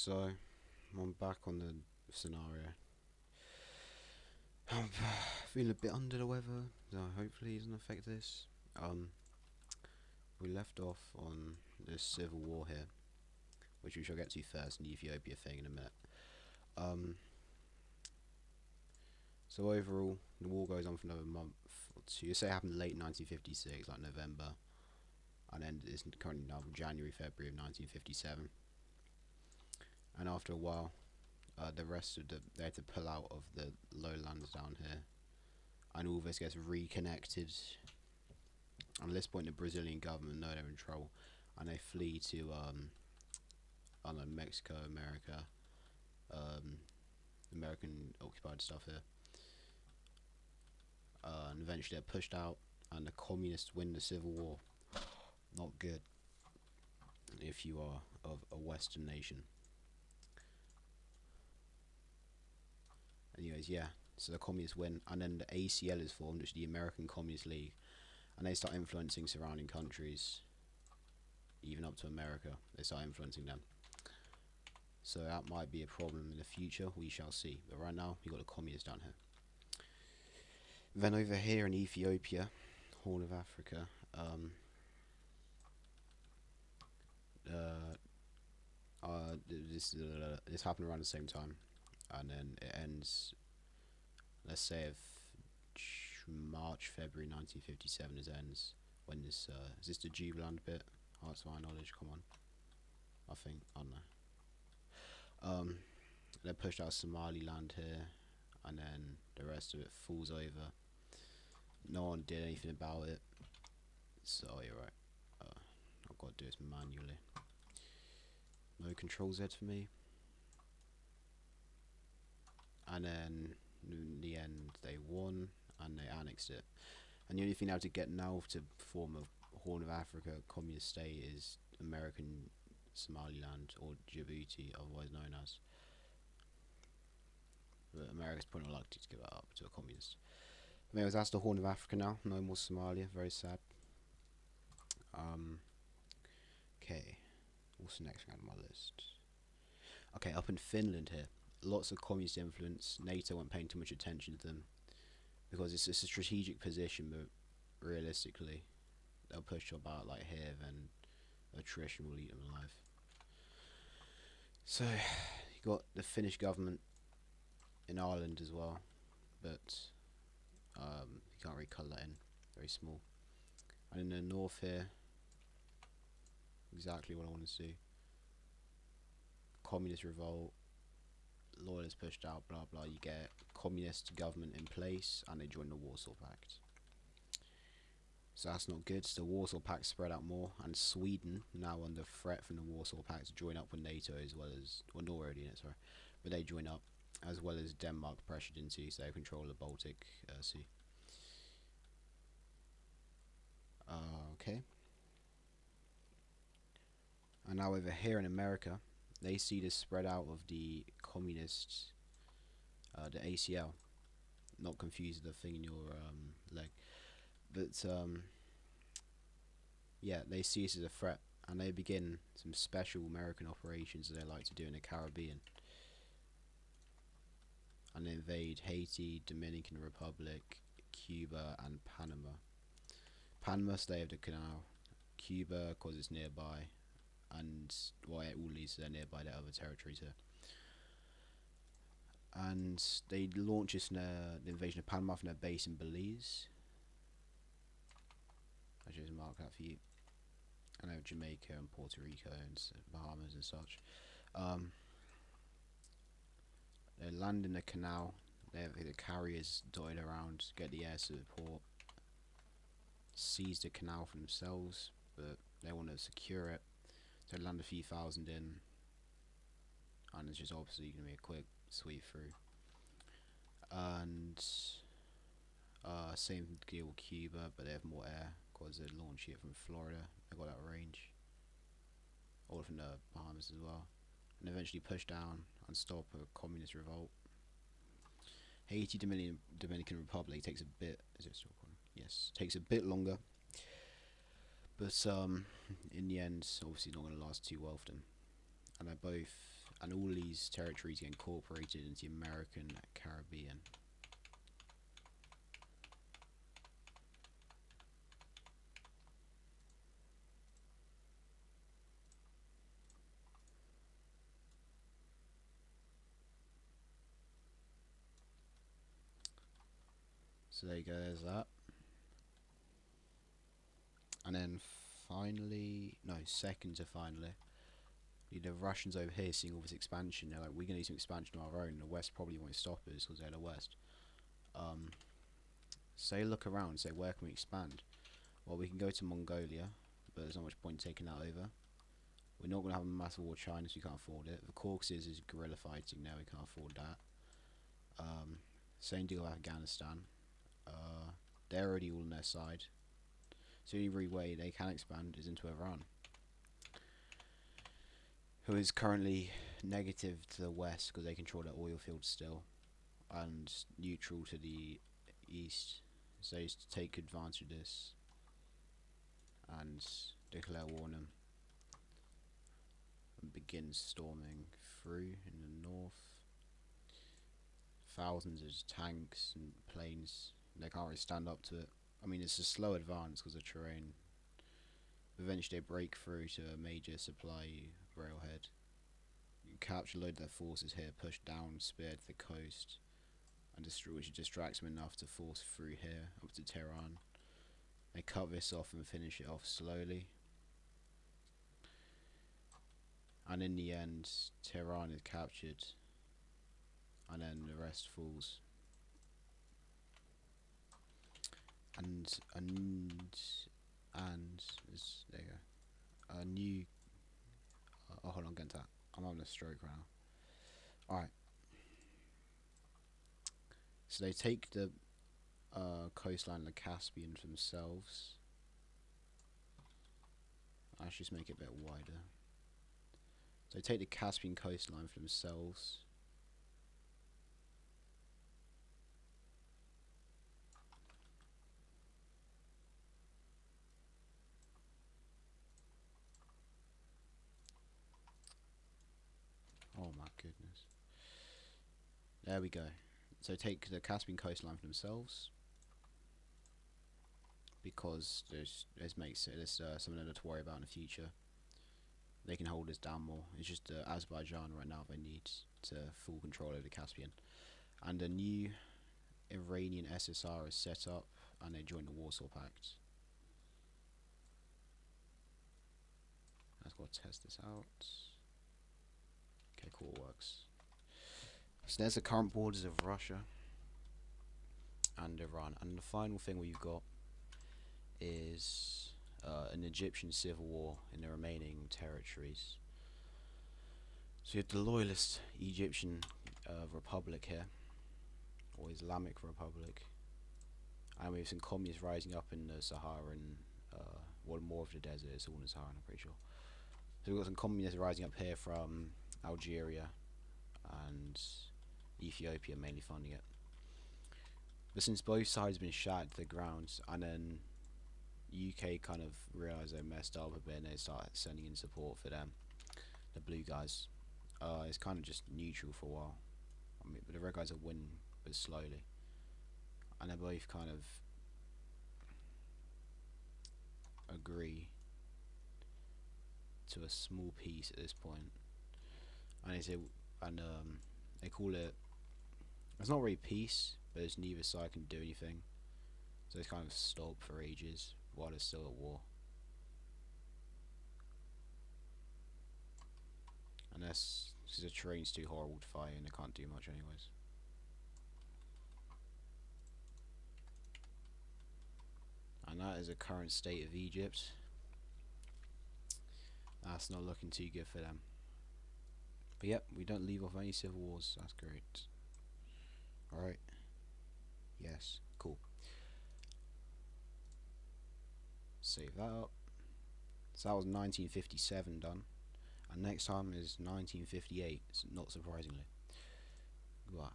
So, I'm back on the scenario. I'm feeling a bit under the weather, so hopefully it doesn't affect this. We left off on this civil war here, which we shall get to first, and the Ethiopia thing in a minute. Um, so overall, the war goes on for another month or two. You say it happened late 1956, like November, and then it's currently now January, February of 1957. And after a while, the rest of they had to pull out of the lowlands down here, and all this gets reconnected. And at this point, the Brazilian government know they're in trouble, and they flee to I don't know, Mexico, America, um, American occupied stuff here, and eventually they're pushed out, and the communists win the civil war. Not good if you are of a Western nation. Anyways, yeah. So the communists win, and then the ACL is formed, which is the American Communist League, and they start influencing surrounding countries, even up to America. They start influencing them. So that might be a problem in the future, we shall see. But right now, we've got the communists down here. Then over here in Ethiopia, Horn of Africa, this happened around the same time, and then it ends. Let's say if March, February 1957 is ends. When this is this the Jubaland bit? Hearts of Iron Knowledge. Come on, I think I don't know. They pushed out Somaliland here, and then the rest of it falls over. No one did anything about it, so you're right. I've got to do this manually. No Control Z for me. And then in the end they won and they annexed it. And the only thing they have to get now to form a Horn of Africa communist state is American Somaliland, or Djibouti, otherwise known as. But America's probably not likely to give it up to a communist. Anyways, that's the Horn of Africa now. No more Somalia. Very sad. Okay. What's the next thing on my list? Okay, up in Finland here. Lots of communist influence. NATO weren't paying too much attention to them because it's a strategic position, but realistically, they'll push you about like here, then attrition will eat them alive. So, you got the Finnish government in Ireland as well, but you can't really colour that in. Very small. And in the north here, exactly what I want to see. Communist revolt, loyalists pushed out, blah blah. You get communist government in place, and they join the Warsaw Pact. So that's not good. So the Warsaw Pact spread out more, and Sweden, now under threat from the Warsaw Pact, to join up with NATO as well as, well, not already in it, sorry, but they join up, as well as Denmark pressured into, so they control the Baltic Sea. Okay. And now over here in America, they see the spread out of the communists, the ACL. Not confused with the thing in your leg, but yeah, they see this as a threat, and they begin some special American operations that they like to do in the Caribbean, and they invade Haiti, Dominican Republic, Cuba, and Panama. Panama, stay of the canal. Cuba, cause it's nearby, and well, it all leads to their nearby their other territories here. And they launch this the invasion of Panama from their base in Belize. I just mark that for you. I know Jamaica and Puerto Rico and Bahamas and such. They land in the canal. They have the carriers dotted around, get the air support, seize the canal for themselves, but they want to secure it. So they land a few thousand in, and it's just obviously going to be a quick sweep through. And same deal with Cuba, but they have more air because they're launching it from Florida. They got that range, or from the Bahamas as well, and eventually push down and stop a communist revolt. Haiti, Dominican Republic takes a bit. Is it still recording? Yes, takes a bit longer, but in the end, obviously not going to last too well for them. And they're both and all these territories get incorporated into the American Caribbean. So there you go, there's that. And then finally, no, second to finally, the Russians over here seeing all this expansion. They're like, we're going to need some expansion of our own. The West probably won't stop us because they're the West. So they look around and say, where can we expand? Well, we can go to Mongolia, but there's not much point taking that over. We're not going to have a massive war with China, so we can't afford it. The Caucasus is guerrilla fighting now, we can't afford that. Same deal with Afghanistan. They're already all on their side. So the only way they can expand is into Iran, who is currently negative to the West because they control their oil fields still, and neutral to the East. So they used to take advantage of this and declare war on them and begin storming through in the north. Thousands of tanks and planes, they can't really stand up to it. I mean, it's a slow advance because of terrain. Eventually they break through to a major supply railhead, capture a load of their forces here, push down, spear to the coast, and which distracts them enough to force through here up to Tehran. They cut this off and finish it off slowly, and in the end Tehran is captured, and then the rest falls. And there you go. A new oh, hold on, get to that. I'm having a stroke right now. Alright. So they take the coastline of the Caspian for themselves. I'll just make it a bit wider. So they take the Caspian coastline for themselves. Oh my goodness. There we go. So take the Caspian coastline for themselves, because there's something to worry about in the future. They can hold us down more. It's just Azerbaijan right now they need to full control over the Caspian. And a new Iranian SSR is set up, and they join the Warsaw Pact. Let's go test this out. Okay, cool, works. So there's the current borders of Russia and Iran, and the final thing we've got is an Egyptian civil war in the remaining territories. So you have the loyalist Egyptian Republic here, or Islamic Republic, and we have some communists rising up in the Saharan, well, more of the desert, it's all in the Sahara, I'm pretty sure. So we've got some communists rising up here from Algeria and Ethiopia, mainly funding it. But since both sides have been shot to the ground, and then UK kind of realised they messed up a bit and they started sending in support for them, the blue guys, it's kind of just neutral for a while. I mean, but the red guys are winning, but slowly, and they both kind of agree to a small peace at this point. And they say, and they call it, it's not really peace, but it's neither side can do anything, so it's kind of stopped for ages while they're still at war. Unless because the terrain's too horrible to fight and they can't do much anyways. And that is the current state of Egypt. That's not looking too good for them. But yep, we don't leave off any civil wars. That's great. Alright. Yes, cool. Save that up. So that was 1957 done. And next time is 1958, not surprisingly. Goodbye.